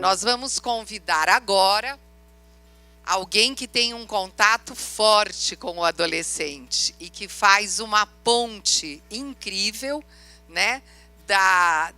Nós vamos convidar agora alguém que tem um contato forte com o adolescente e que faz uma ponte incrível, né, da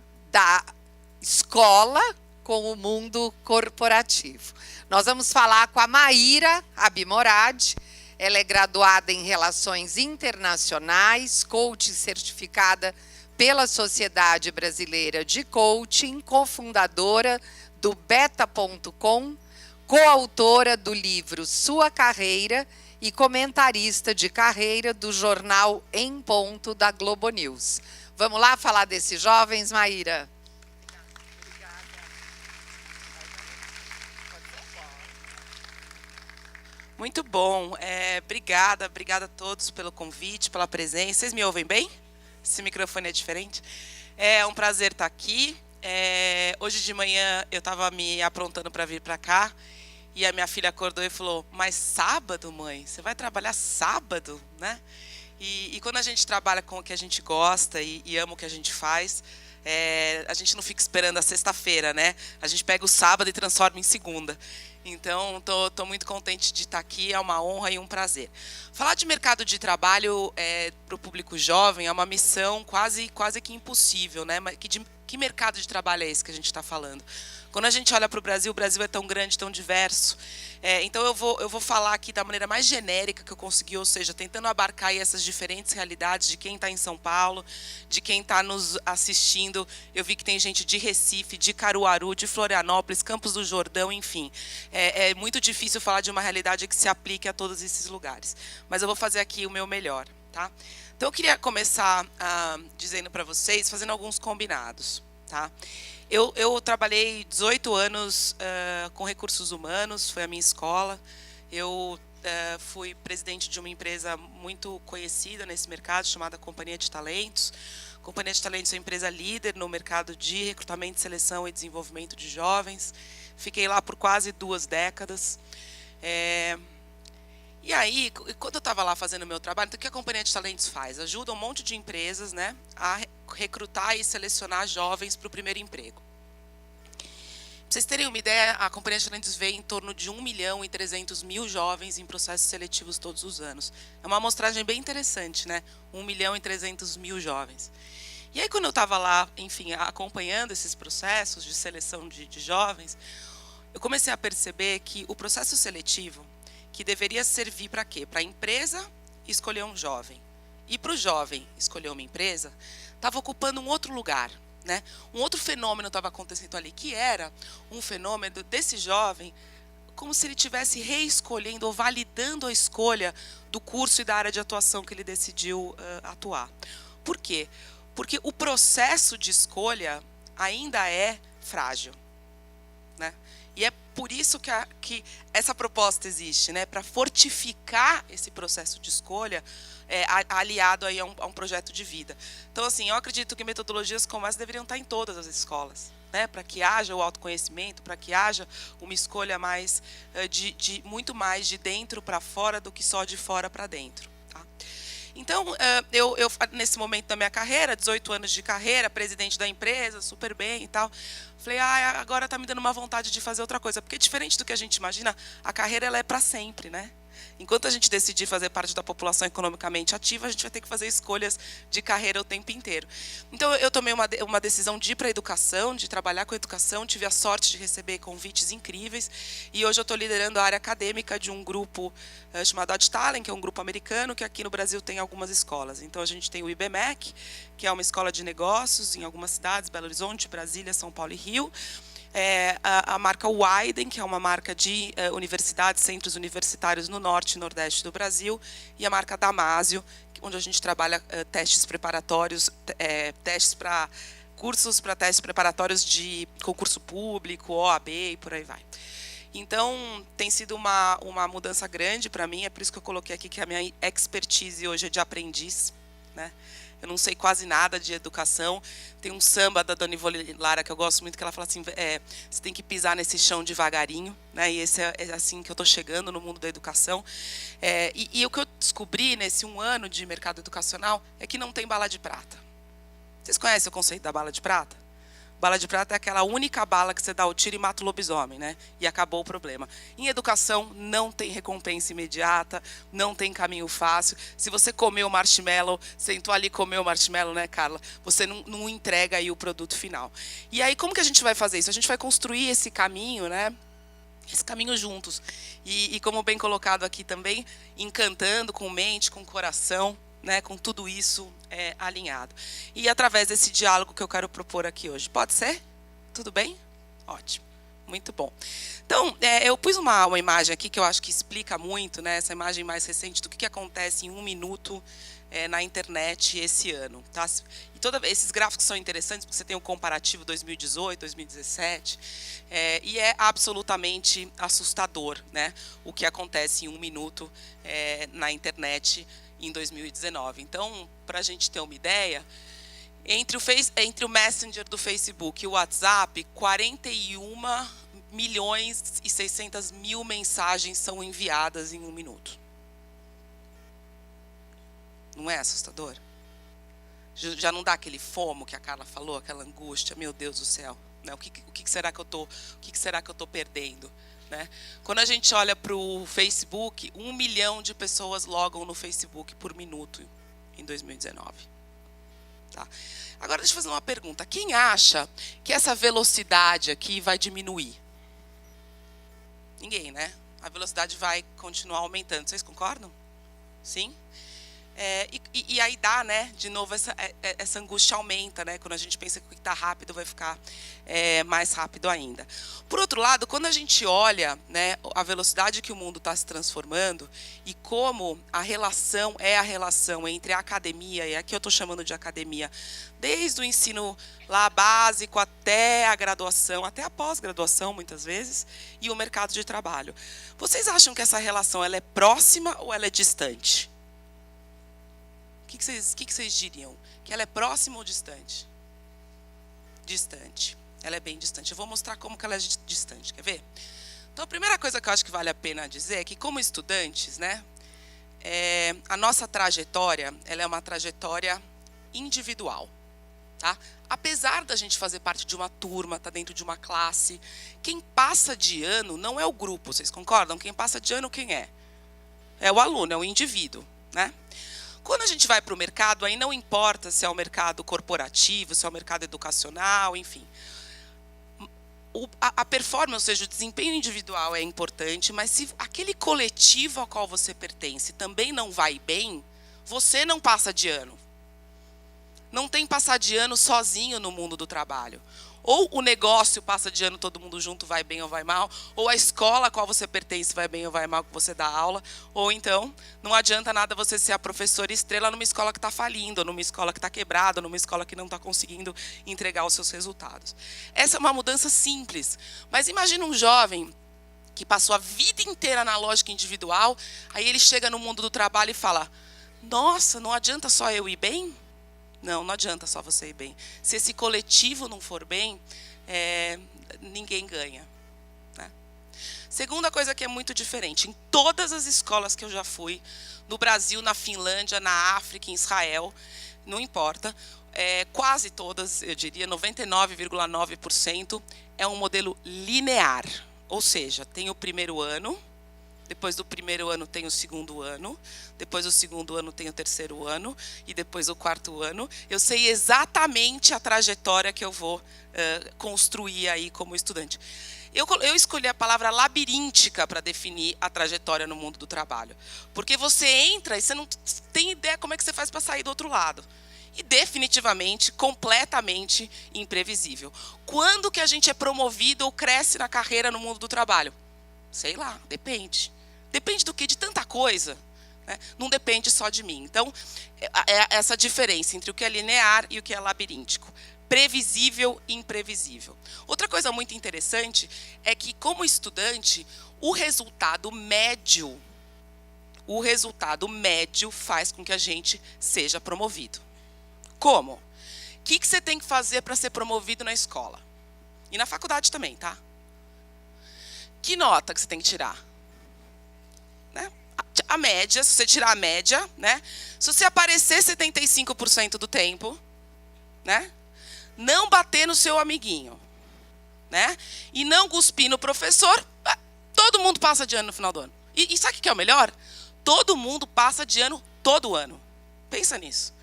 escola com o mundo corporativo. Nós vamos falar com a Maíra Abimorad. Ela é graduada em Relações Internacionais, coach certificada pela Sociedade Brasileira de Coaching, cofundadora do Beta.com, coautora do livro Sua Carreira e comentarista de carreira do jornal Em Ponto da Globo News. Vamos lá falar desses jovens, Maíra? Muito bom. Obrigada a todos pelo convite, pela presença. Vocês me ouvem bem? Esse microfone é diferente. É um prazer estar aqui. Hoje de manhã eu estava me aprontando para vir para cá e a minha filha acordou e falou: mas sábado, mãe? Você vai trabalhar sábado, né? E quando a gente trabalha com o que a gente gosta e ama o que a gente faz, a gente não fica esperando a sexta-feira, né? A gente pega o sábado e transforma em segunda. Então, estou muito contente de estar aqui, é uma honra e um prazer. Falar de mercado de trabalho para o público jovem é uma missão quase que impossível, né? Mas que mercado de trabalho é esse que a gente está falando? Quando a gente olha para o Brasil é tão grande, tão diverso. Então, eu vou falar aqui da maneira mais genérica que eu consegui, ou seja, tentando abarcar aí essas diferentes realidades de quem está em São Paulo, de quem está nos assistindo. Eu vi que tem gente de Recife, de Caruaru, de Florianópolis, Campos do Jordão, enfim. É muito difícil falar de uma realidade que se aplique a todos esses lugares. Mas eu vou fazer aqui o meu melhor, tá? Então, eu queria começar dizendo para vocês, fazendo alguns combinados, tá? Eu trabalhei 18 anos com recursos humanos, foi a minha escola. Eu fui presidente de uma empresa muito conhecida nesse mercado, chamada Companhia de Talentos. Companhia de Talentos é uma empresa líder no mercado de recrutamento, seleção e desenvolvimento de jovens. Fiquei lá por quase 2 décadas. E aí, quando eu estava lá fazendo o meu trabalho, então, o que a Companhia de Talentos faz? Ajuda um monte de empresas, né, a recrutar e selecionar jovens para o primeiro emprego. Para vocês terem uma ideia, a Companhia de Talentos vê em torno de 1.300.000 jovens em processos seletivos todos os anos. É uma amostragem bem interessante, né? 1.300.000 jovens. E aí, quando eu estava lá, enfim, acompanhando esses processos de seleção de jovens, eu comecei a perceber que o processo seletivo, que deveria servir para quê? Para a empresa escolher um jovem e para o jovem escolher uma empresa, estava ocupando um outro lugar, né? Um outro fenômeno estava acontecendo ali, que era um fenômeno desse jovem como se ele estivesse reescolhendo ou validando a escolha do curso e da área de atuação que ele decidiu atuar. Por quê? Porque o processo de escolha ainda é frágil, né? E é por isso que essa proposta existe, né? Para fortificar esse processo de escolha, aliado aí a um projeto de vida. Então, assim, eu acredito que metodologias como essa deveriam estar em todas as escolas, né? Para que haja o autoconhecimento, para que haja uma escolha mais muito mais de dentro para fora do que só de fora para dentro. Tá? Então, eu, nesse momento da minha carreira, 18 anos de carreira, presidente da empresa, super bem e tal, falei, agora está me dando uma vontade de fazer outra coisa. Porque, diferente do que a gente imagina, a carreira ela é para sempre, né? Enquanto a gente decidir fazer parte da população economicamente ativa, a gente vai ter que fazer escolhas de carreira o tempo inteiro. Então, eu tomei uma decisão de ir para a educação, de trabalhar com a educação, tive a sorte de receber convites incríveis, e hoje eu estou liderando a área acadêmica de um grupo chamado Adtalent, que é um grupo americano, que aqui no Brasil tem algumas escolas. Então, a gente tem o IBMEC, que é uma escola de negócios em algumas cidades, Belo Horizonte, Brasília, São Paulo e Rio. A marca Widen, que é uma marca de universidades, centros universitários no norte e nordeste do Brasil, e a marca Damásio, onde a gente trabalha testes preparatórios, cursos para testes preparatórios de concurso público, OAB e por aí vai. Então, tem sido uma mudança grande para mim, é por isso que eu coloquei aqui que a minha expertise hoje é de aprendiz, né? Eu não sei quase nada de educação. Tem um samba da Dona Ivone Lara que eu gosto muito, que ela fala assim, você tem que pisar nesse chão devagarinho, né? E esse é assim que eu estou chegando no mundo da educação. E o que eu descobri nesse 1 ano de mercado educacional é que não tem bala de prata. Vocês conhecem o conceito da bala de prata? Bala de prata é aquela única bala que você dá o tiro e mata o lobisomem, né? E acabou o problema. Em educação, não tem recompensa imediata, não tem caminho fácil. Se você comeu o marshmallow, sentou ali e comeu o marshmallow, né, Carla? Você não entrega aí o produto final. E aí, como que a gente vai fazer isso? A gente vai construir esse caminho, né? Esse caminho juntos. E como bem colocado aqui também, encantando com mente, com coração, né, com tudo isso alinhado. E através desse diálogo que eu quero propor aqui hoje. Pode ser? Tudo bem? Ótimo. Muito bom. Então, eu pus uma imagem aqui que eu acho que explica muito, né, essa imagem mais recente do que acontece em 1 minuto na internet esse ano. Tá? E esses gráficos são interessantes porque você tem um comparativo 2018, 2017, e é absolutamente assustador, né, o que acontece em 1 minuto na internet em 2019. Então, para a gente ter uma ideia, entre o Messenger do Facebook e o WhatsApp, 41.600.000 mensagens são enviadas em 1 minuto. Não é assustador? Já não dá aquele fomo que a Carla falou, aquela angústia, meu Deus do céu, né? O que será que eu tô perdendo? Né? Quando a gente olha para o Facebook, 1 milhão de pessoas logam no Facebook por minuto em 2019. Tá? Agora, deixa eu fazer uma pergunta. Quem acha que essa velocidade aqui vai diminuir? Ninguém, né? A velocidade vai continuar aumentando. Vocês concordam? Sim? E aí dá, né? De novo, essa angústia aumenta, né? Quando a gente pensa que o que está rápido vai ficar mais rápido ainda. Por outro lado, quando a gente olha, né, a velocidade que o mundo está se transformando e como a relação entre a academia, e aqui eu estou chamando de academia, desde o ensino lá básico até a graduação, até a pós-graduação, muitas vezes, e o mercado de trabalho. Vocês acham que essa relação ela é próxima ou ela é distante? O que vocês diriam? Que ela é próxima ou distante? Distante. Ela é bem distante. Eu vou mostrar como que ela é distante. Quer ver? Então, a primeira coisa que eu acho que vale a pena dizer é que, como estudantes, né, a nossa trajetória ela é uma trajetória individual. Tá? Apesar da gente fazer parte de uma turma, estar dentro de uma classe, quem passa de ano não é o grupo, vocês concordam? Quem passa de ano, quem é? É o aluno, é o indivíduo. Né? Quando a gente vai para o mercado, aí não importa se é o mercado corporativo, se é o mercado educacional, enfim. A performance, ou seja, o desempenho individual é importante, mas se aquele coletivo ao qual você pertence também não vai bem, você não passa de ano. Não tem passar de ano sozinho no mundo do trabalho. Ou o negócio passa de ano todo mundo junto, vai bem ou vai mal, ou a escola a qual você pertence vai bem ou vai mal, que você dá aula, ou então não adianta nada você ser a professora estrela numa escola que está falindo, ou numa escola que está quebrada, ou numa escola que não está conseguindo entregar os seus resultados. Essa é uma mudança simples, mas imagina um jovem que passou a vida inteira na lógica individual, aí ele chega no mundo do trabalho e fala, nossa, não adianta só eu ir bem? Não adianta só você ir bem. Se esse coletivo não for bem, ninguém ganha. Né? Segunda coisa que é muito diferente. Em todas as escolas que eu já fui, no Brasil, na Finlândia, na África, em Israel, não importa, quase todas, eu diria, 99,9%, é um modelo linear. Ou seja, tem o primeiro ano, depois do primeiro ano tem o segundo ano, depois do segundo ano tem o terceiro ano e depois o quarto ano. Eu sei exatamente a trajetória que eu vou construir aí como estudante. Eu escolhi a palavra labiríntica para definir a trajetória no mundo do trabalho. Porque você entra e você não tem ideia como é que você faz para sair do outro lado. E definitivamente, completamente imprevisível. Quando que a gente é promovido ou cresce na carreira no mundo do trabalho? Sei lá, depende. Depende do quê? De tanta coisa. Né? Não depende só de mim. Então, é essa diferença entre o que é linear e o que é labiríntico. Previsível e imprevisível. Outra coisa muito interessante é que, como estudante, o resultado médio faz com que a gente seja promovido. Como? O que você tem que fazer para ser promovido na escola? E na faculdade também, tá? Que nota que você tem que tirar? Né? A média, se você tirar a média, né? Se você aparecer 75% do tempo, né? não bater no seu amiguinho, né? E não cuspir no professor. Todo mundo passa de ano no final do ano. E sabe o que é o melhor? Todo mundo passa de ano todo ano. Pensa nisso.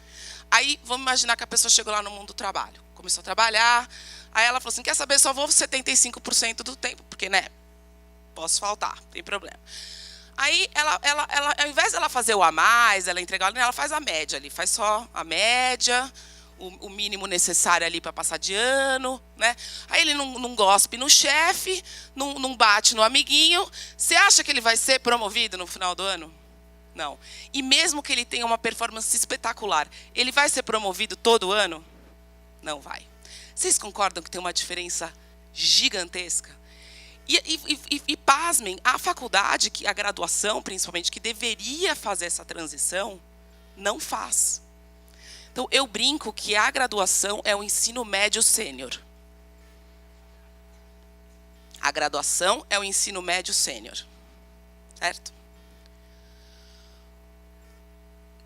Aí, vamos imaginar que a pessoa chegou lá no mundo do trabalho. Começou a trabalhar. Aí ela falou assim, quer saber, só vou 75% do tempo. Porque, né, posso faltar, não tem problema. Aí, ela, ao invés dela fazer o a mais, ela entregar, ela faz a média ali. Faz só a média, o mínimo necessário ali para passar de ano, né? Aí ele não gospe no chefe, não bate no amiguinho. Você acha que ele vai ser promovido no final do ano? Não. E mesmo que ele tenha uma performance espetacular, ele vai ser promovido todo ano? Não vai. Vocês concordam que tem uma diferença gigantesca? E pasmem, a faculdade, a graduação, principalmente, que deveria fazer essa transição, não faz. Então, eu brinco que a graduação é o ensino médio sênior. A graduação é o ensino médio sênior. Certo?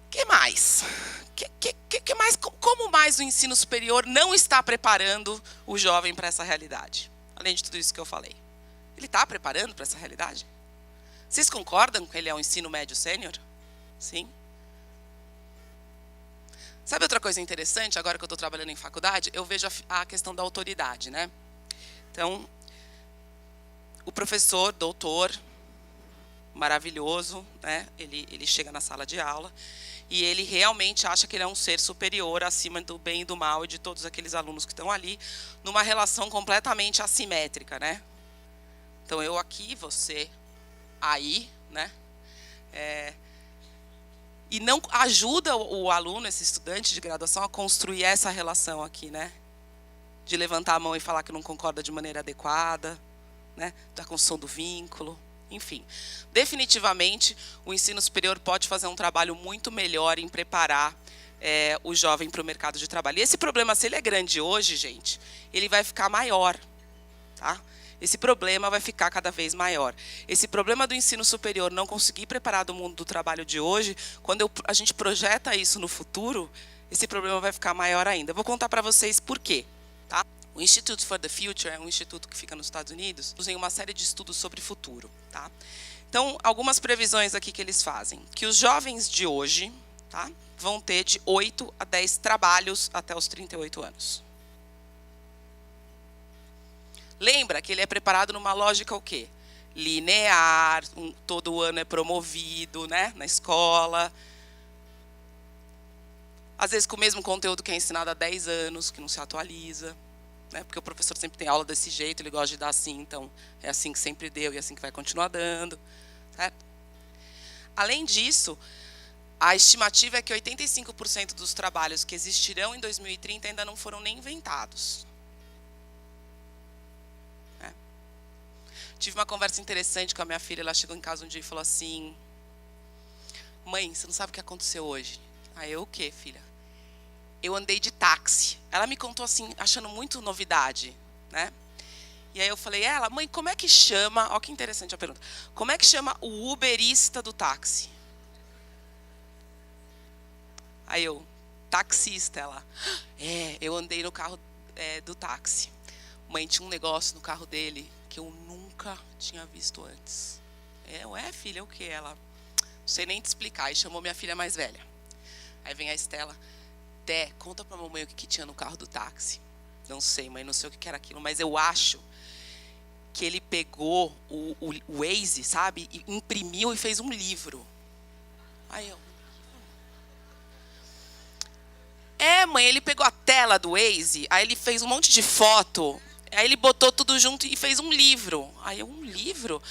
O que mais? Que mais? Como mais o ensino superior não está preparando o jovem para essa realidade? Além de tudo isso que eu falei. Ele está preparando para essa realidade? Vocês concordam que ele é um ensino médio sênior? Sim? Sabe outra coisa interessante, agora que eu estou trabalhando em faculdade, eu vejo a questão da autoridade, né? Então, o professor, doutor, maravilhoso, né? Ele chega na sala de aula e ele realmente acha que ele é um ser superior acima do bem e do mal e de todos aqueles alunos que estão ali, numa relação completamente assimétrica, né? Então, eu aqui, você aí, né? E não ajuda o aluno, esse estudante de graduação, a construir essa relação aqui, né? De levantar a mão e falar que não concorda de maneira adequada, né? Da construção do vínculo, enfim. Definitivamente, o ensino superior pode fazer um trabalho muito melhor em preparar o jovem para o mercado de trabalho. E esse problema, se ele é grande hoje, gente, ele vai ficar maior, tá? Esse problema vai ficar cada vez maior. Esse problema do ensino superior não conseguir preparar do mundo do trabalho de hoje, quando a gente projeta isso no futuro, esse problema vai ficar maior ainda. Eu vou contar para vocês por quê. Tá? O Institute for the Future é um instituto que fica nos Estados Unidos, tem uma série de estudos sobre futuro. Tá? Então, algumas previsões aqui que eles fazem. Que os jovens de hoje, tá, vão ter de 8 a 10 trabalhos até os 38 anos. Lembra que ele é preparado numa lógica o quê? Linear, todo ano é promovido, né, na escola. Às vezes com o mesmo conteúdo que é ensinado há 10 anos, que não se atualiza. Né, porque o professor sempre tem aula desse jeito, ele gosta de dar assim, então é assim que sempre deu e é assim que vai continuar dando. Certo? Além disso, a estimativa é que 85% dos trabalhos que existirão em 2030 ainda não foram nem inventados. Tive uma conversa interessante com a minha filha, ela chegou em casa um dia e falou assim, mãe, você não sabe o que aconteceu hoje? Aí eu, o quê, filha? Eu andei de táxi. Ela me contou assim, achando muito novidade, né? E aí eu falei, mãe, como é que chama, olha que interessante a pergunta, como é que chama o uberista do táxi? Aí eu, taxista, ela, eu andei no carro do táxi. Mãe, tinha um negócio no carro dele que eu nunca tinha visto antes. Filha, o que? Ela, não sei nem te explicar. E chamou minha filha mais velha. Aí vem a Estela. Té, conta pra mamãe o que tinha no carro do táxi. Não sei, mãe, não sei o que era aquilo, mas eu acho que ele pegou o Waze, sabe? E imprimiu e fez um livro. Aí eu... mãe, ele pegou a tela do Waze, aí ele fez um monte de foto... Aí ele botou tudo junto e fez um livro. Aí um livro?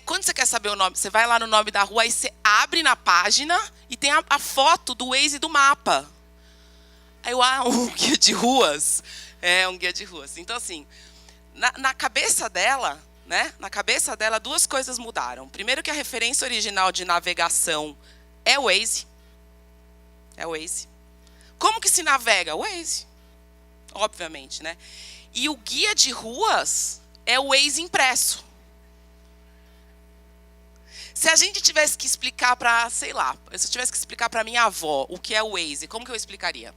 Quando você quer saber o nome, você vai lá no nome da rua, aí você abre na página e tem a foto do Waze e do mapa. Aí eu, um guia de ruas. Um guia de ruas. Então, assim, na cabeça dela, né? Na cabeça dela, duas coisas mudaram. Primeiro que a referência original de navegação é o Waze. É o Waze. Como que se navega? O Waze. Obviamente, né? E o guia de ruas é o Waze impresso. Se a gente tivesse que explicar para, sei lá, se eu tivesse que explicar para minha avó o que é o Waze, como que eu explicaria?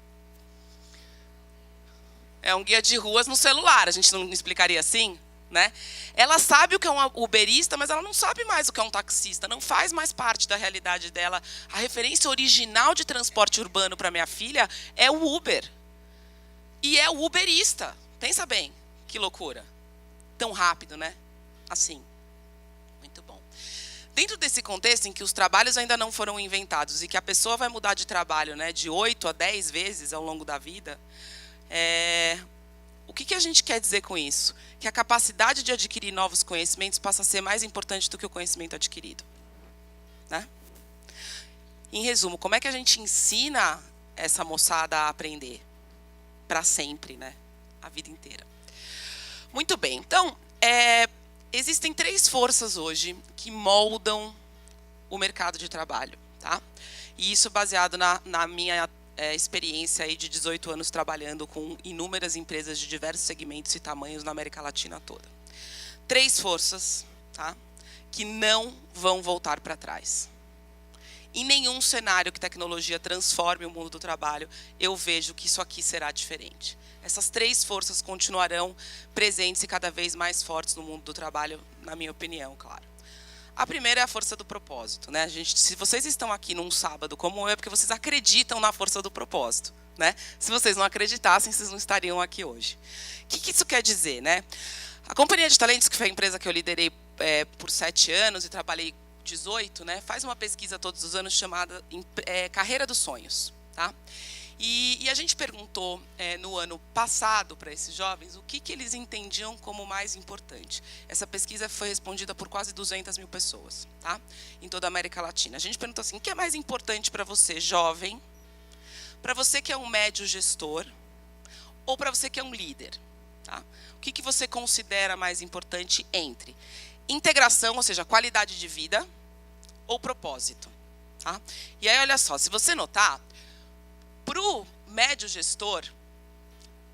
É um guia de ruas no celular, a gente não explicaria assim? Né? Ela sabe o que é um uberista, mas ela não sabe mais o que é um taxista, não faz mais parte da realidade dela. A referência original de transporte urbano para minha filha é o Uber. E é o uberista. Pensa bem, que loucura. Tão rápido, né? Assim. Muito bom. Dentro desse contexto em que os trabalhos ainda não foram inventados e que a pessoa vai mudar de trabalho, né, de 8 a 10 vezes ao longo da vida, o que a gente quer dizer com isso? Que a capacidade de adquirir novos conhecimentos passa a ser mais importante do que o conhecimento adquirido. Né? Em resumo, como é que a gente ensina essa moçada a aprender? Para sempre, né? A vida inteira. Muito bem. Então, existem 3 forças hoje que moldam o mercado de trabalho. Tá? E isso baseado na minha experiência aí de 18 anos trabalhando com inúmeras empresas de diversos segmentos e tamanhos na América Latina toda. 3 forças, tá, que não vão voltar para trás. Em nenhum cenário que tecnologia transforme o mundo do trabalho, eu vejo que isso aqui será diferente. Essas 3 forças continuarão presentes e cada vez mais fortes no mundo do trabalho, na minha opinião, claro. A primeira é a força do propósito, né? Se vocês estão aqui num sábado como eu, é porque vocês acreditam na força do propósito, né? Se vocês não acreditassem, vocês não estariam aqui hoje. O que isso quer dizer, né? A Companhia de Talentos, que foi a empresa que eu liderei por 7 anos e trabalhei 18, né? Faz uma pesquisa todos os anos chamada Carreira dos Sonhos, tá? E a gente perguntou no ano passado para esses jovens o que eles entendiam como mais importante. Essa pesquisa foi respondida por quase 200 mil pessoas, tá? Em toda a América Latina. A gente perguntou assim, o que é mais importante para você, jovem, para você que é um médio gestor, ou para você que é um líder? Tá? O que você considera mais importante entre integração, ou seja, qualidade de vida, ou propósito? Tá? E aí, olha só, se você notar, para o médio gestor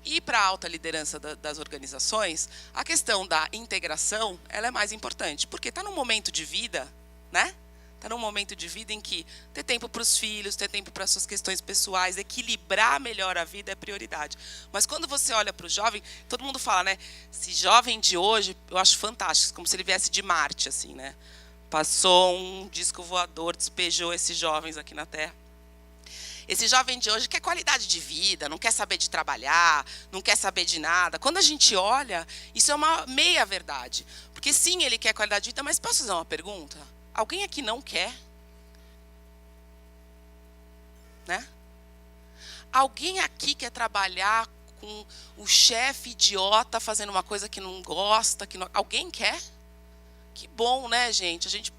e para a alta liderança das organizações, a questão da integração ela é mais importante, porque está num momento de vida, né? Está num momento de vida em que ter tempo para os filhos, ter tempo para as suas questões pessoais, equilibrar melhor a vida é prioridade. Mas quando você olha para o jovem, todo mundo fala, né? Esse jovem de hoje, eu acho fantástico, como se ele viesse de Marte, assim, né? Passou um disco voador, despejou esses jovens aqui na Terra. Esse jovem de hoje quer qualidade de vida, não quer saber de trabalhar, não quer saber de nada. Quando a gente olha, isso é uma meia-verdade. Porque sim, ele quer qualidade de vida, mas posso fazer uma pergunta? Alguém aqui não quer? Né? Alguém aqui quer trabalhar com o chefe idiota fazendo uma coisa que não gosta? Alguém quer? Que bom, né, gente? A gente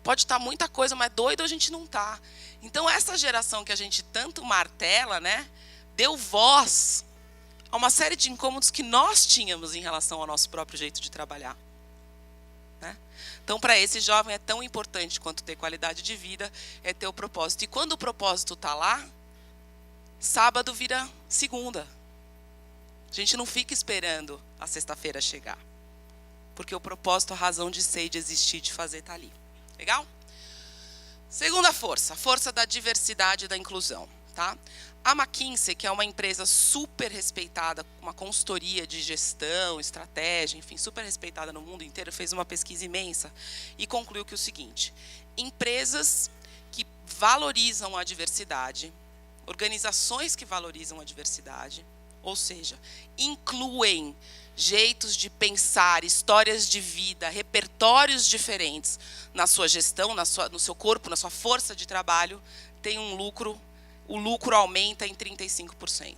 pode estar muita coisa, mas doido a gente não está. Então, essa geração que a gente tanto martela, né, deu voz a uma série de incômodos que nós tínhamos em relação ao nosso próprio jeito de trabalhar. Né? Então, para esse jovem é tão importante quanto ter qualidade de vida, é ter o propósito. E quando o propósito está lá, sábado vira segunda. A gente não fica esperando a sexta-feira chegar. Porque o propósito, a razão de ser, de existir, de fazer, está ali. Legal? Segunda força, a força da diversidade e da inclusão. Tá? A McKinsey, que é uma empresa super respeitada, uma consultoria de gestão, estratégia, enfim, super respeitada no mundo inteiro, fez uma pesquisa imensa e concluiu que o seguinte: empresas que valorizam a diversidade, organizações que valorizam a diversidade, ou seja, incluem jeitos de pensar, histórias de vida, repertórios diferentes na sua gestão, no seu corpo, na sua força de trabalho, tem um lucro, o lucro aumenta em 35%.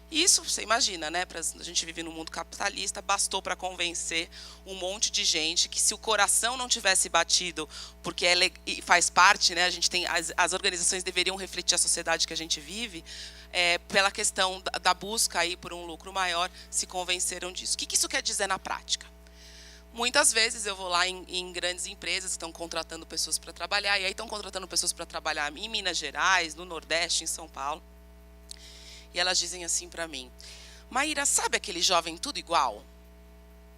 Isso, você imagina, né? A gente vive num mundo capitalista, bastou para convencer um monte de gente que, se o coração não tivesse batido, porque faz parte, né? A gente tem, as organizações deveriam refletir a sociedade que a gente vive, pela questão da busca aí por um lucro maior, se convenceram disso. O que isso quer dizer na prática? Muitas vezes eu vou lá em grandes empresas que estão contratando pessoas para trabalhar, e aí estão contratando pessoas para trabalhar em Minas Gerais, no Nordeste, em São Paulo. E elas dizem assim para mim: Maíra, sabe aquele jovem tudo igual?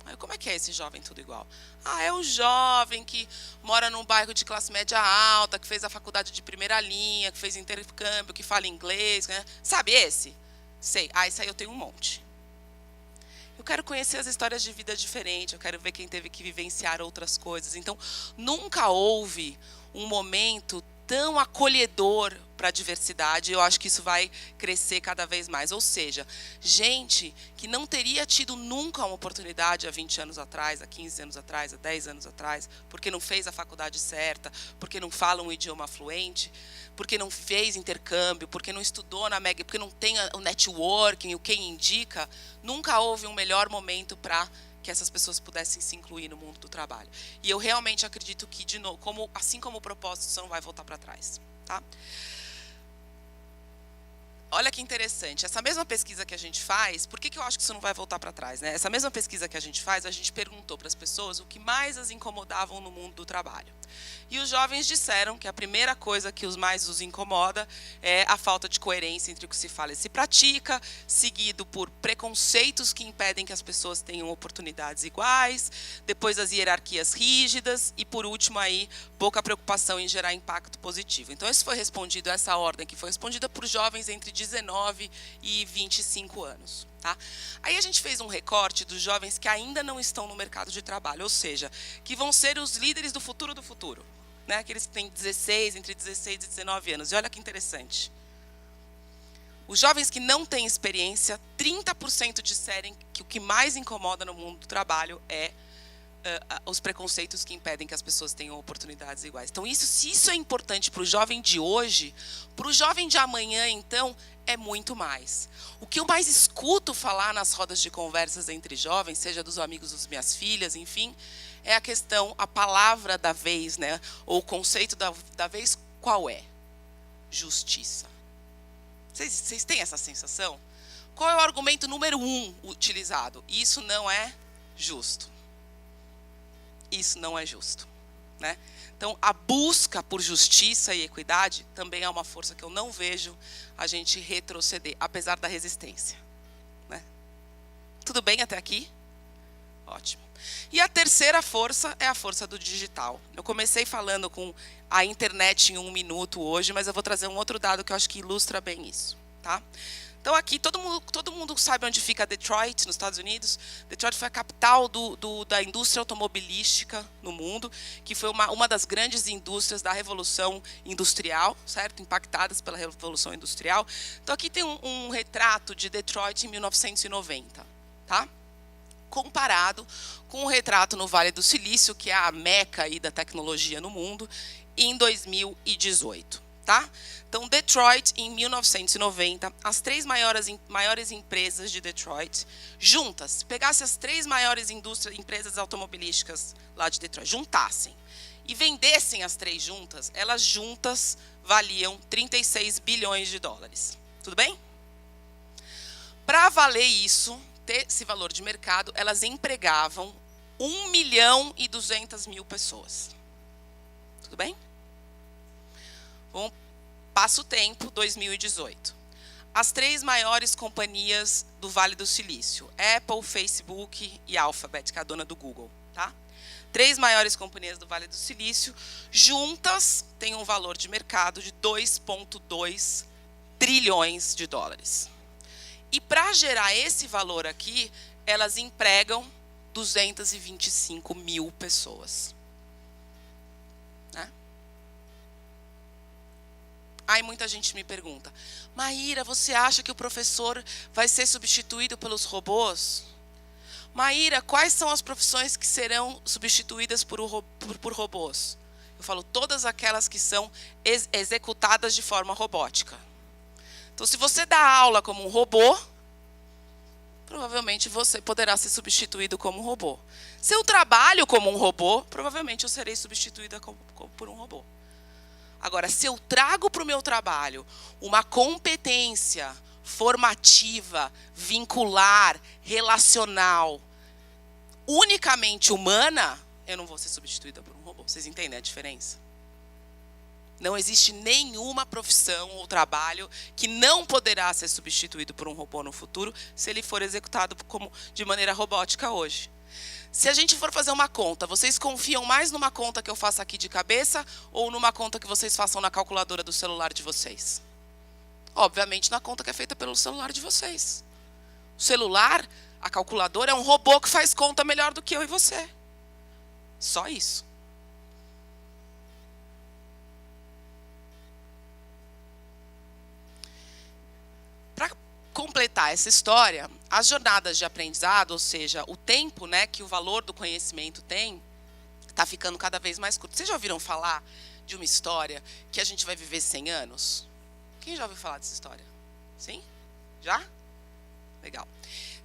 Aí, como é que é esse jovem tudo igual? Ah, é o jovem que mora num bairro de classe média alta, que fez a faculdade de primeira linha, que fez intercâmbio, que fala inglês, né? Sabe esse? Sei. Ah, esse aí eu tenho um monte. quero conhecer as histórias de vida diferentes, eu quero ver quem teve que vivenciar outras coisas. Então, nunca houve um momento tão acolhedor para a diversidade. Eu acho que isso vai crescer cada vez mais. Ou seja, gente que não teria tido nunca uma oportunidade há 20 anos atrás, há 15 anos atrás, há 10 anos atrás, porque não fez a faculdade certa, porque não fala um idioma fluente, porque não fez intercâmbio, porque não estudou na MEG, porque não tem o networking, o quem indica, nunca houve um melhor momento para que essas pessoas pudessem se incluir no mundo do trabalho. E eu realmente acredito que, de novo, assim como o propósito, você não vai voltar para trás. Tá? Olha que interessante, essa mesma pesquisa que a gente faz, por que eu acho que isso não vai voltar para trás? Né? Essa mesma pesquisa que a gente faz, a gente perguntou para as pessoas o que mais as incomodavam no mundo do trabalho. E os jovens disseram que a primeira coisa que mais os incomoda é a falta de coerência entre o que se fala e se pratica, seguido por preconceitos que impedem que as pessoas tenham oportunidades iguais, depois as hierarquias rígidas e, por último, aí, pouca preocupação em gerar impacto positivo. Então, isso foi respondido, essa ordem que foi respondida por jovens entre 19 e 25 anos. Tá? Aí a gente fez um recorte dos jovens que ainda não estão no mercado de trabalho, ou seja, que vão ser os líderes do futuro, né? Aqueles que têm entre 16 e 19 anos. E olha que interessante. Os jovens que não têm experiência, 30% disserem que o que mais incomoda no mundo do trabalho é os preconceitos que impedem que as pessoas tenham oportunidades iguais. Então, se isso é importante para o jovem de hoje, para o jovem de amanhã, então, é muito mais. O que eu mais escuto falar nas rodas de conversas entre jovens, seja dos amigos das minhas filhas, enfim, é a questão, a palavra da vez, né? Ou o conceito da vez, qual é? Justiça. Vocês têm essa sensação? Qual é o argumento número 1 utilizado? Isso não é justo. Isso não é justo. Né? Então, a busca por justiça e equidade também é uma força que eu não vejo a gente retroceder, apesar da resistência. Né? Tudo bem até aqui? Ótimo. E a terceira força é a força do digital. Eu comecei falando com a internet em 1 minuto hoje, mas eu vou trazer um outro dado que eu acho que ilustra bem isso. Tá? Então, aqui, todo mundo sabe onde fica Detroit, nos Estados Unidos. Detroit foi a capital da indústria automobilística no mundo, que foi uma das grandes indústrias da Revolução Industrial, certo? Impactadas pela Revolução Industrial. Então, aqui tem um retrato de Detroit em 1990, tá? Comparado com um retrato no Vale do Silício, que é a meca aí da tecnologia no mundo, em 2018. Tá? Então, Detroit, em 1990, as 3 maiores empresas de Detroit, juntas, se pegasse as 3 maiores empresas automobilísticas lá de Detroit, juntassem e vendessem as 3 juntas, elas juntas valiam 36 bilhões de dólares. Tudo bem? Para valer isso, ter esse valor de mercado, elas empregavam 1.200.000 pessoas. Tudo bem? Bom, passa o tempo, 2018. As 3 maiores companhias do Vale do Silício, Apple, Facebook e Alphabet, que é a dona do Google. Tá? 3 maiores companhias do Vale do Silício, juntas, têm um valor de mercado de 2,2 trilhões de dólares. E para gerar esse valor aqui, elas empregam 225 mil pessoas. Né? Aí muita gente me pergunta, Maíra, você acha que o professor vai ser substituído pelos robôs? Maíra, quais são as profissões que serão substituídas por robôs? Eu falo, todas aquelas que são executadas de forma robótica. Então, se você dá aula como um robô, provavelmente você poderá ser substituído como um robô. Se eu trabalho como um robô, provavelmente eu serei substituída por um robô. Agora, se eu trago para o meu trabalho uma competência formativa, vincular, relacional, unicamente humana, eu não vou ser substituída por um robô. Vocês entendem a diferença? Não existe nenhuma profissão ou trabalho que não poderá ser substituído por um robô no futuro se ele for executado de maneira robótica hoje. Se a gente for fazer uma conta, vocês confiam mais numa conta que eu faço aqui de cabeça ou numa conta que vocês façam na calculadora do celular de vocês? Obviamente na conta que é feita pelo celular de vocês. O celular A calculadora é um robô que faz conta melhor do que eu e você. Só isso. Para completar essa história, as jornadas de aprendizado, ou seja, o tempo, né, que o valor do conhecimento tem, está ficando cada vez mais curto. Vocês já ouviram falar de uma história que a gente vai viver 100 anos? Quem já ouviu falar dessa história? Sim? Já? Legal.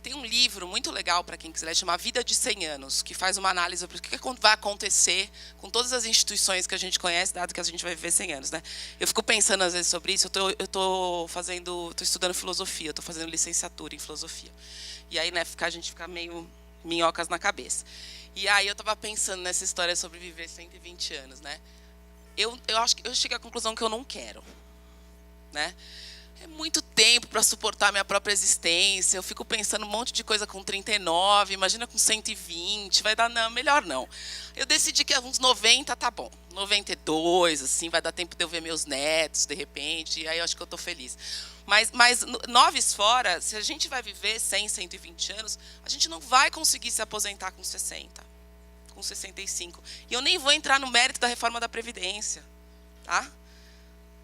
Tem um livro muito legal para quem quiser, chama Vida de 100 Anos, que faz uma análise sobre o que vai acontecer com todas as instituições que a gente conhece, dado que a gente vai viver 100 anos, né? Eu fico pensando às vezes sobre isso. Eu estou estudando filosofia, estou fazendo licenciatura em filosofia. E aí, né, a gente fica meio minhocas na cabeça. E aí eu estava pensando nessa história sobre viver 120 anos, né? Eu acho que eu cheguei à conclusão que eu não quero, né? É muito tempo para suportar minha própria existência. Eu fico pensando um monte de coisa com 39, imagina com 120, vai dar não, melhor não. Eu decidi que uns 90 tá bom. 92, assim, vai dar tempo de eu ver meus netos, de repente, e aí eu acho que eu estou feliz. Mas noves fora, se a gente vai viver 100, 120 anos, a gente não vai conseguir se aposentar com 60, com 65. E eu nem vou entrar no mérito da reforma da Previdência, tá?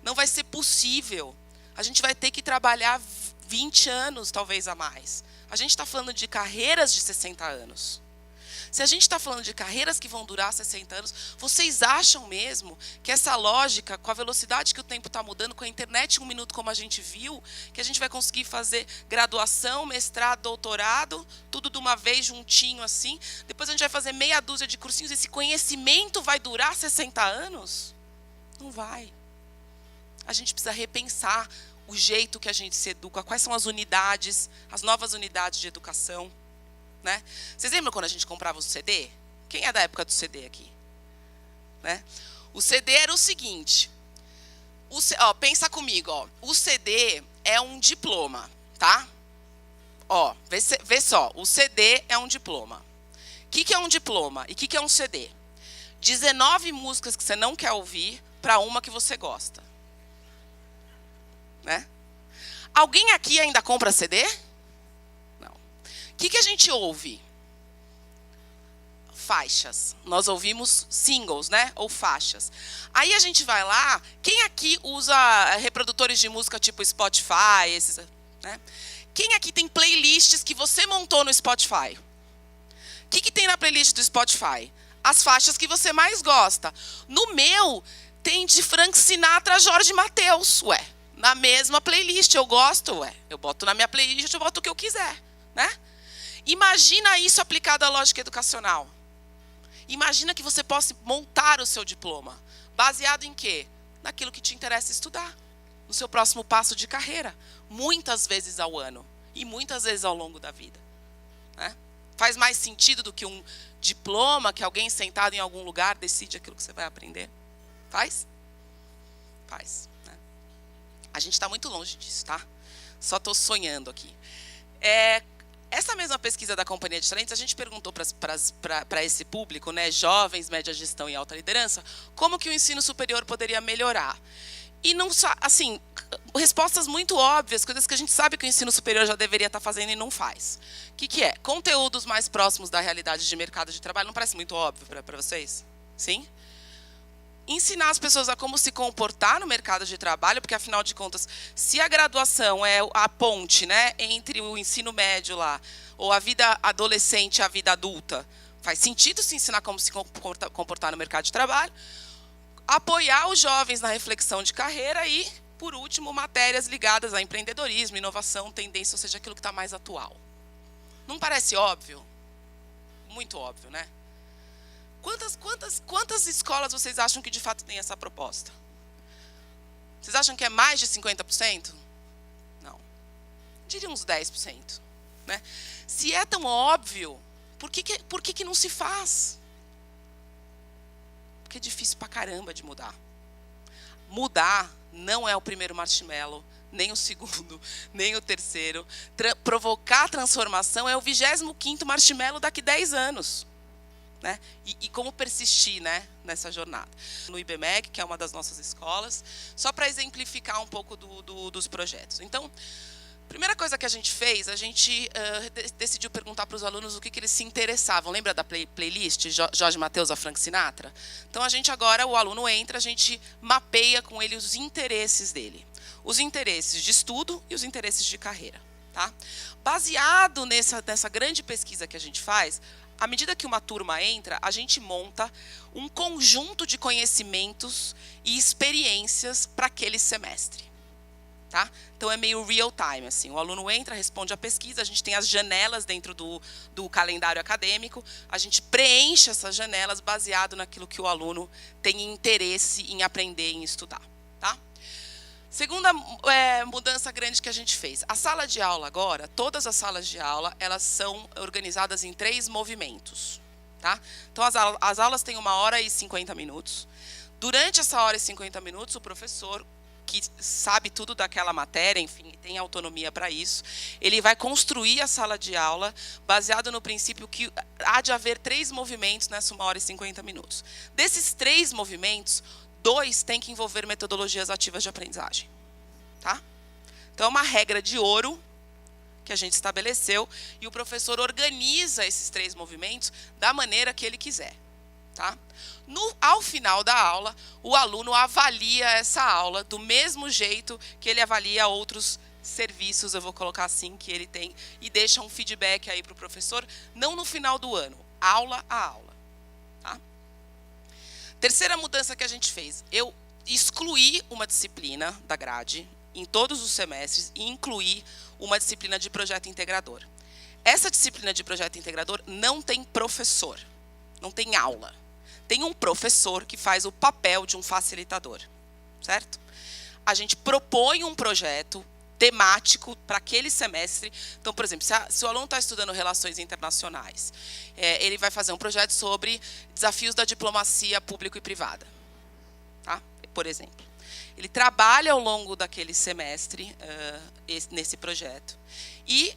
Não vai ser possível. A gente vai ter que trabalhar 20 anos, talvez, a mais. A gente está falando de carreiras de 60 anos. Se a gente está falando de carreiras que vão durar 60 anos, vocês acham mesmo que essa lógica, com a velocidade que o tempo está mudando, com a internet em 1 minuto, como a gente viu, que a gente vai conseguir fazer graduação, mestrado, doutorado, tudo de uma vez, juntinho assim, depois a gente vai fazer meia dúzia de cursinhos, esse conhecimento vai durar 60 anos? Não vai. A gente precisa repensar o jeito que a gente se educa, quais são as unidades, as novas unidades de educação, né? Vocês lembram quando a gente comprava o CD? Quem é da época do CD aqui? Né? O CD era o seguinte, pensa comigo, o CD é um diploma, tá? Vê só, o CD é um diploma. O que é um diploma e o que é um CD? 19 músicas que você não quer ouvir para uma que você gosta. Né? Alguém aqui ainda compra CD? Não. O que a gente ouve? Faixas. Nós ouvimos singles, né? Ou faixas. Aí a gente vai lá. Quem aqui usa reprodutores de música tipo Spotify? Esses, né? Quem aqui tem playlists que você montou no Spotify? O que tem na playlist do Spotify? As faixas que você mais gosta. No meu, tem de Frank Sinatra, Jorge Mateus. Ué. Na mesma playlist, eu gosto, eu boto na minha playlist, eu boto o que eu quiser, né? Imagina isso aplicado à lógica educacional. Imagina que você possa montar o seu diploma, baseado em quê? Naquilo que te interessa estudar, no seu próximo passo de carreira, muitas vezes ao ano e muitas vezes ao longo da vida, né? Faz mais sentido do que um diploma que alguém sentado em algum lugar decide aquilo que você vai aprender? Faz? Faz. A gente está muito longe disso, tá? Só estou sonhando aqui. Essa mesma pesquisa da Companhia de Talentos, a gente perguntou para esse público, né, jovens, média gestão e alta liderança, como que o ensino superior poderia melhorar. E não só, assim, respostas muito óbvias, coisas que a gente sabe que o ensino superior já deveria estar fazendo e não faz. O que é? Conteúdos mais próximos da realidade de mercado de trabalho. Não parece muito óbvio para vocês? Sim? Ensinar as pessoas a como se comportar no mercado de trabalho, porque, afinal de contas, se a graduação é a ponte, né, entre o ensino médio lá, ou a vida adolescente e a vida adulta, faz sentido se ensinar como se comportar no mercado de trabalho, apoiar os jovens na reflexão de carreira e, por último, matérias ligadas a empreendedorismo, inovação, tendência, ou seja, aquilo que está mais atual. Não parece óbvio? Muito óbvio, né? Quantas escolas vocês acham que de fato tem essa proposta? Vocês acham que é mais de 50%? Não. Diria uns 10%. Né? Se é tão óbvio, por que não se faz? Porque é difícil pra caramba de mudar. Mudar não é o primeiro marshmallow, nem o segundo, nem o terceiro. Provocar transformação é o 25º marshmallow daqui 10 anos. Né? E como persistir, né, nessa jornada. No IBMEC, que é uma das nossas escolas, só para exemplificar um pouco dos projetos. Então, Primeira coisa que a gente fez, a gente decidiu perguntar para os alunos o que eles se interessavam. Lembra da playlist Jorge Mateus a Frank Sinatra? Então, a gente agora, o aluno entra, a gente mapeia com ele os interesses dele. Os interesses de estudo e os interesses de carreira. Tá? Baseado nessa grande pesquisa que a gente faz, à medida que uma turma entra, a gente monta um conjunto de conhecimentos e experiências para aquele semestre. Tá? Então, é meio real time. Assim. O aluno entra, responde a pesquisa, a gente tem as janelas dentro do calendário acadêmico, a gente preenche essas janelas baseado naquilo que o aluno tem interesse em aprender e em estudar. Tá? Segunda mudança grande que a gente fez. A sala de aula agora, todas as salas de aula, elas são organizadas em 3 movimentos. Tá? Então, as aulas têm 1h e 50 minutos. Durante essa 1h e 50 minutos, o professor, que sabe tudo daquela matéria, enfim, tem autonomia para isso, ele vai construir a sala de aula baseado no princípio que há de haver 3 movimentos nessa 1h e 50 minutos. Desses 3 movimentos, 2 têm que envolver metodologias ativas de aprendizagem. Tá? Então, é uma regra de ouro que a gente estabeleceu e o professor organiza esses 3 movimentos da maneira que ele quiser. Tá? Ao final da aula, o aluno avalia essa aula do mesmo jeito que ele avalia outros serviços, eu vou colocar assim, que ele tem, e deixa um feedback aí para o professor, não no final do ano, aula a aula. Tá? Terceira mudança que a gente fez, eu excluí uma disciplina da grade em todos os semestres e incluí uma disciplina de projeto integrador. Essa disciplina de projeto integrador não tem professor, não tem aula. Tem um professor que faz o papel de um facilitador, certo? A gente propõe um projeto temático para aquele semestre. Então, por exemplo, se o aluno está estudando relações internacionais, ele vai fazer um projeto sobre desafios da diplomacia público e privada, tá? Por exemplo. Ele trabalha ao longo daquele semestre nesse projeto e,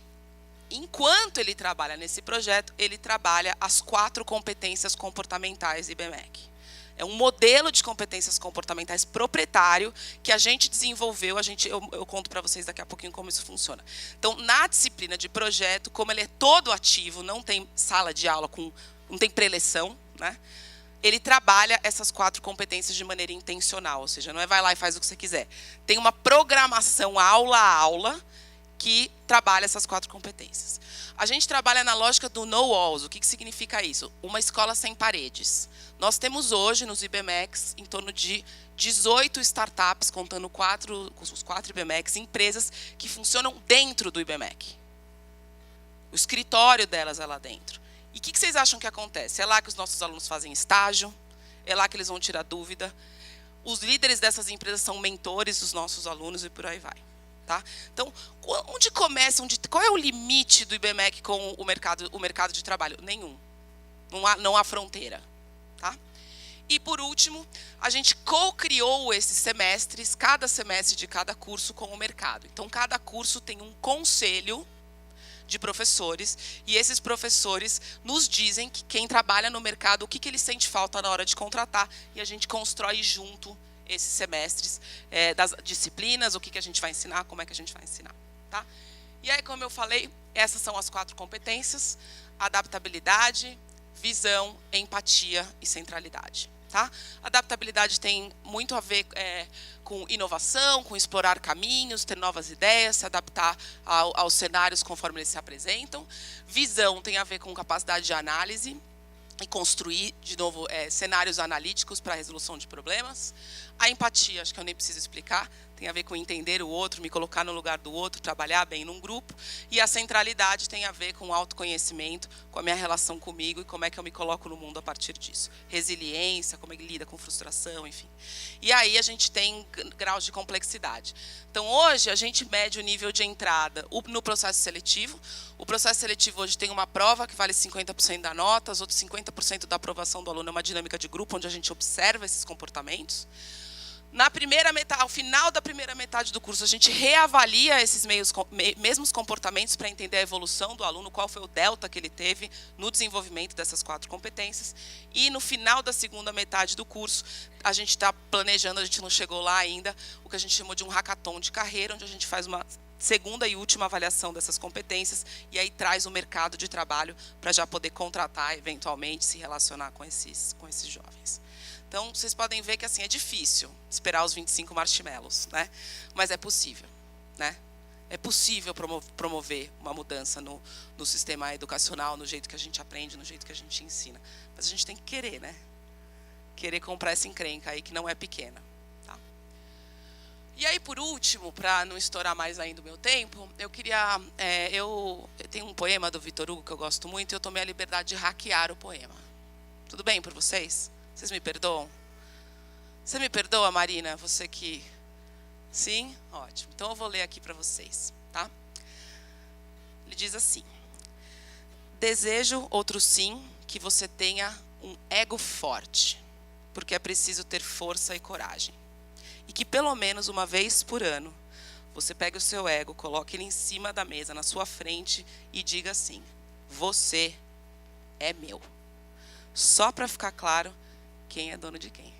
enquanto ele trabalha nesse projeto, ele trabalha as 4 competências comportamentais do IBMEC. É um modelo de competências comportamentais proprietário que a gente desenvolveu, eu conto para vocês daqui a pouquinho como isso funciona. Então, na disciplina de projeto, como ele é todo ativo, não tem sala de aula, não tem preleção, né? Ele trabalha essas 4 competências de maneira intencional, ou seja, não é vai lá e faz o que você quiser. Tem uma programação aula a aula, que trabalha essas 4 competências. A gente trabalha na lógica do no walls. O que significa isso? Uma escola sem paredes. Nós temos hoje, nos IBMECs, em torno de 18 startups, contando os 4 IBMECs, empresas que funcionam dentro do IBMEC. O escritório delas é lá dentro. E o que vocês acham que acontece? É lá que os nossos alunos fazem estágio, é lá que eles vão tirar dúvida. Os líderes dessas empresas são mentores dos nossos alunos e por aí vai. Tá? Então, onde começa, qual é o limite do IBMEC com o mercado de trabalho? Nenhum. Não há fronteira. Tá? E, por último, a gente co-criou esses semestres, cada semestre de cada curso com o mercado. Então, cada curso tem um conselho de professores, e esses professores nos dizem que quem trabalha no mercado, o que ele sente falta na hora de contratar, e a gente constrói junto esses semestres das disciplinas, o que a gente vai ensinar, como é que a gente vai ensinar. Tá? E aí, como eu falei, essas são as 4 competências: adaptabilidade, visão, empatia e centralidade. Tá? Adaptabilidade tem muito a ver com inovação, com explorar caminhos, ter novas ideias, se adaptar aos cenários conforme eles se apresentam. Visão tem a ver com capacidade de análise e construir, de novo, cenários analíticos para a resolução de problemas. A empatia, acho que eu nem preciso explicar, tem a ver com entender o outro, me colocar no lugar do outro, trabalhar bem num grupo. E a centralidade tem a ver com o autoconhecimento, com a minha relação comigo e como é que eu me coloco no mundo a partir disso. Resiliência, como é que lida com frustração, enfim. E aí a gente tem graus de complexidade. Então, hoje, a gente mede o nível de entrada no processo seletivo. O processo seletivo hoje tem uma prova que vale 50% da nota, os outros 50% da aprovação do aluno é uma dinâmica de grupo, onde a gente observa esses comportamentos. Ao final da primeira metade do curso, a gente reavalia esses mesmos comportamentos para entender a evolução do aluno, qual foi o delta que ele teve no desenvolvimento dessas 4 competências. E no final da segunda metade do curso, a gente está planejando, a gente não chegou lá ainda, o que a gente chamou de um hackathon de carreira, onde a gente faz uma segunda e última avaliação dessas competências, e aí traz o mercado de trabalho para já poder contratar, eventualmente, se relacionar com esses jovens. Então, vocês podem ver que assim, é difícil esperar os 25 marshmallows, né? Mas é possível, né? É possível promover uma mudança no sistema educacional, no jeito que a gente aprende, no jeito que a gente ensina. Mas a gente tem que querer, né? Querer comprar essa encrenca aí, que não é pequena. Tá? E aí, por último, para não estourar mais ainda o meu tempo, eu queria... eu tenho um poema do Vitor Hugo que eu gosto muito, e eu tomei a liberdade de hackear o poema. Tudo bem por vocês? Vocês me perdoam? Você me perdoa, Marina? Você que... Sim? Ótimo. Então eu vou ler aqui para vocês, tá? Ele diz assim: desejo, outro sim, que você tenha um ego forte, porque é preciso ter força e coragem. E que pelo menos uma vez por ano, você pegue o seu ego, coloque ele em cima da mesa, na sua frente, e diga assim: você é meu. Só para ficar claro quem é dono de quem.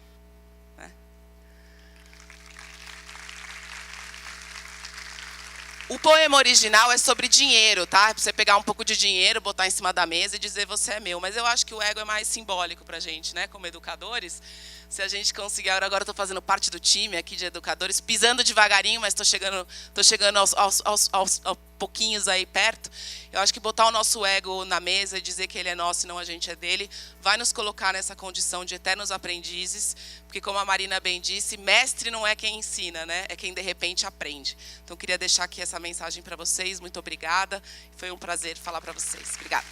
O poema original é sobre dinheiro, tá? É pra você pegar um pouco de dinheiro, botar em cima da mesa e dizer você é meu. Mas eu acho que o ego é mais simbólico pra gente, né? Como educadores. Se a gente conseguir... Agora eu estou fazendo parte do time aqui de educadores, pisando devagarinho, mas estou chegando aos pouquinhos aí perto. Eu acho que botar o nosso ego na mesa e dizer que ele é nosso e não a gente é dele, vai nos colocar nessa condição de eternos aprendizes, porque, como a Marina bem disse, mestre não é quem ensina, né? É quem, de repente, aprende. Então, eu queria deixar aqui essa mensagem para vocês. Muito obrigada. Foi um prazer falar para vocês. Obrigada.